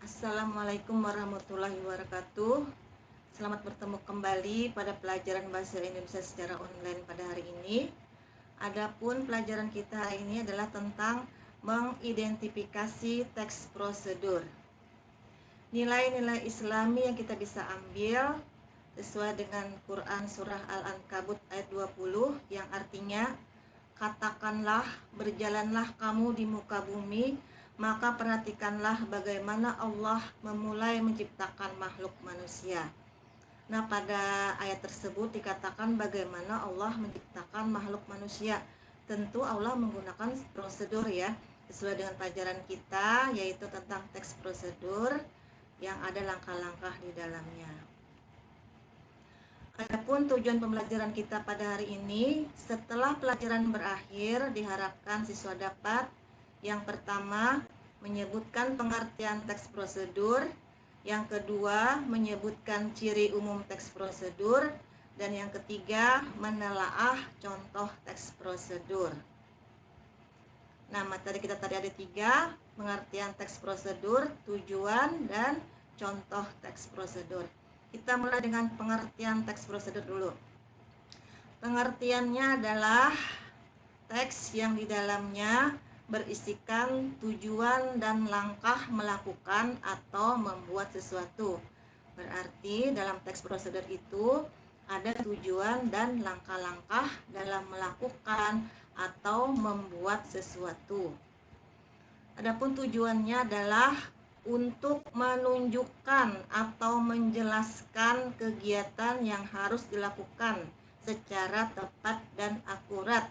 Assalamualaikum warahmatullahi wabarakatuh. Selamat bertemu kembali pada pelajaran Bahasa Indonesia secara online pada hari ini. Adapun pelajaran kita hari ini adalah tentang mengidentifikasi teks prosedur. Nilai-nilai Islami yang kita bisa ambil sesuai dengan Quran Surah Al-Ankabut ayat 20 yang artinya, katakanlah, berjalanlah kamu di muka bumi, maka perhatikanlah bagaimana Allah memulai menciptakan makhluk manusia. Nah, pada ayat tersebut dikatakan bagaimana Allah menciptakan makhluk manusia. Tentu Allah menggunakan prosedur ya, sesuai dengan pelajaran kita, yaitu tentang teks prosedur yang ada langkah-langkah di dalamnya. Adapun tujuan pembelajaran kita pada hari ini, setelah pelajaran berakhir, diharapkan siswa dapat yang pertama menyebutkan pengertian teks prosedur, yang kedua menyebutkan ciri umum teks prosedur, dan yang ketiga menelaah contoh teks prosedur. Nah, materi kita tadi ada 3, pengertian teks prosedur, tujuan, dan contoh teks prosedur. Kita mulai dengan pengertian teks prosedur dulu. Pengertiannya adalah teks yang di dalamnya berisikan tujuan dan langkah melakukan atau membuat sesuatu. Berarti dalam teks prosedur itu ada tujuan dan langkah-langkah dalam melakukan atau membuat sesuatu. Adapun tujuannya adalah untuk menunjukkan atau menjelaskan kegiatan yang harus dilakukan secara tepat dan akurat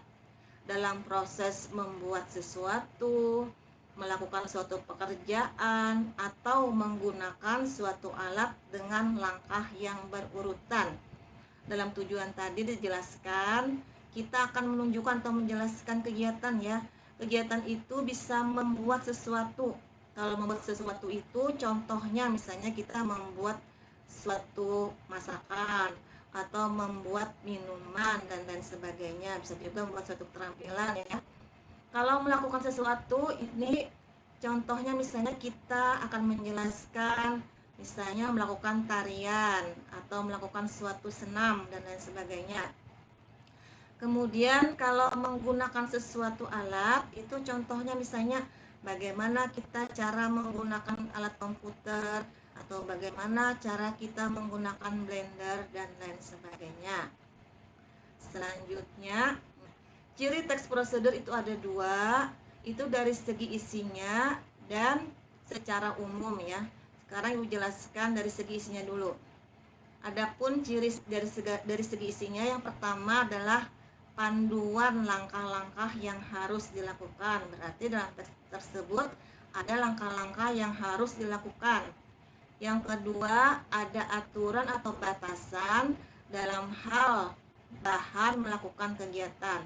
dalam proses membuat sesuatu, melakukan suatu pekerjaan, atau menggunakan suatu alat dengan langkah yang berurutan. Dalam tujuan tadi dijelaskan, kita akan menunjukkan atau menjelaskan kegiatan ya. Kegiatan itu bisa membuat sesuatu. Kalau membuat sesuatu itu contohnya misalnya kita membuat suatu masakan atau membuat minuman dan lain sebagainya. Bisa juga membuat suatu keterampilan ya. Kalau melakukan sesuatu ini contohnya misalnya kita akan menjelaskan misalnya melakukan tarian atau melakukan suatu senam dan lain sebagainya. Kemudian kalau menggunakan sesuatu alat itu contohnya misalnya bagaimana kita cara menggunakan alat komputer atau bagaimana cara kita menggunakan blender dan lain sebagainya. Selanjutnya, ciri teks prosedur itu ada 2, itu dari segi isinya dan secara umum ya. Sekarang Ibu jelaskan dari segi isinya dulu. Adapun ciri dari segi isinya, yang pertama adalah panduan langkah-langkah yang harus dilakukan. Berarti dalam teks tersebut ada langkah-langkah yang harus dilakukan. Yang kedua, ada aturan atau batasan dalam hal bahan melakukan kegiatan.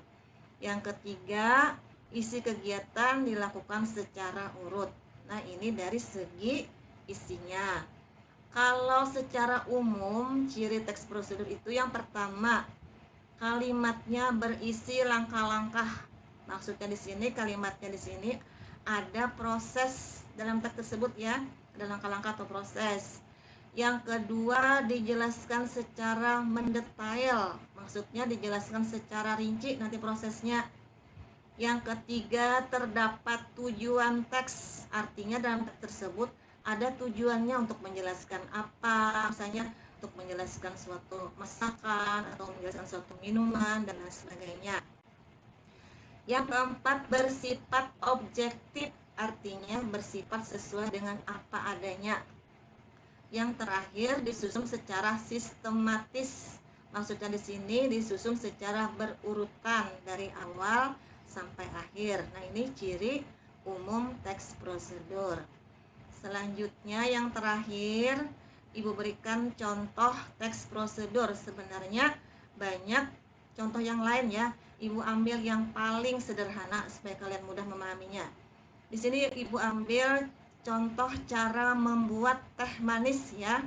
Yang ketiga, isi kegiatan dilakukan secara urut. Nah, ini dari segi isinya. Kalau secara umum, ciri teks prosedur itu yang pertama, kalimatnya berisi langkah-langkah. Maksudnya di sini, kalimatnya di sini ada proses dalam teks tersebut ya, ada langkah-langkah atau proses. Yang kedua, dijelaskan secara mendetail, maksudnya dijelaskan secara rinci nanti prosesnya. Yang ketiga, terdapat tujuan teks, artinya dalam teks tersebut ada tujuannya untuk menjelaskan apa, misalnya untuk menjelaskan suatu masakan atau menjelaskan suatu minuman dan lain sebagainya. Yang keempat, bersifat objektif, artinya bersifat sesuai dengan apa adanya. Yang terakhir, disusun secara sistematis. Maksudnya di sini disusun secara berurutan dari awal sampai akhir. Nah, ini ciri umum teks prosedur. Selanjutnya yang terakhir, Ibu berikan contoh teks prosedur. Sebenarnya banyak contoh yang lain ya. Ibu ambil yang paling sederhana supaya kalian mudah memahaminya. Di sini Ibu ambil contoh cara membuat teh manis ya.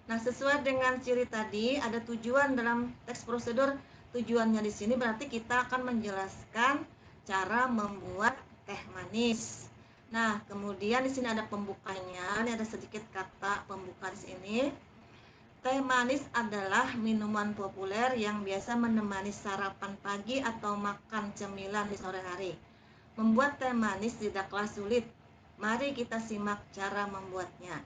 Nah, sesuai dengan ciri tadi, ada tujuan dalam teks prosedur. Tujuannya di sini berarti kita akan menjelaskan cara membuat teh manis. Nah, kemudian di sini ada pembukanya. Ini ada sedikit kata pembuka di sini. Teh manis adalah minuman populer yang biasa menemani sarapan pagi atau makan cemilan di sore hari. Membuat teh manis tidaklah sulit. Mari kita simak cara membuatnya.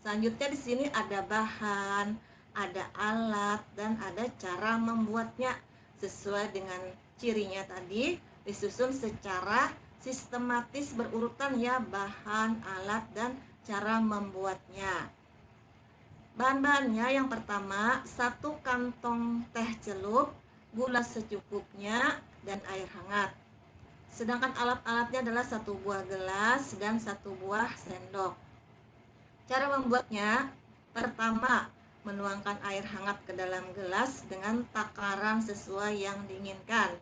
Selanjutnya di sini ada bahan, ada alat, dan ada cara membuatnya sesuai dengan cirinya tadi, disusun secara sistematis berurutan ya, bahan, alat, dan cara membuatnya. Bahan-bahannya yang pertama, 1 kantong teh celup, gula secukupnya, dan air hangat. Sedangkan alat-alatnya adalah 1 buah gelas dan 1 buah sendok. Cara membuatnya, pertama, menuangkan air hangat ke dalam gelas dengan takaran sesuai yang diinginkan.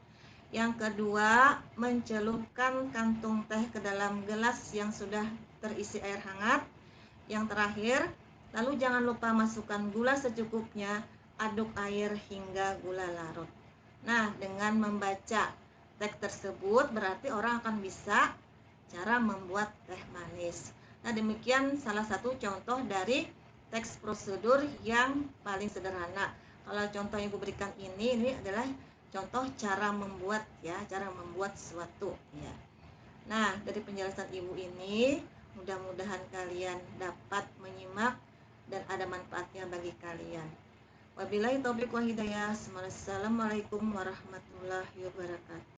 Yang kedua, mencelupkan kantung teh ke dalam gelas yang sudah terisi air hangat. Yang terakhir, lalu jangan lupa masukkan gula secukupnya, aduk air hingga gula larut. Nah, dengan membaca teks tersebut berarti orang akan bisa cara membuat teh manis. Nah, demikian salah satu contoh dari teks prosedur yang paling sederhana. Kalau contoh yang Ibu berikan ini adalah contoh cara membuat ya, cara membuat sesuatu ya. Nah, dari penjelasan Ibu ini, mudah-mudahan kalian dapat menyimak dan ada manfaatnya bagi kalian. Wabillahi taufiq wa hidayah. Assalamualaikum warahmatullahi wabarakatuh.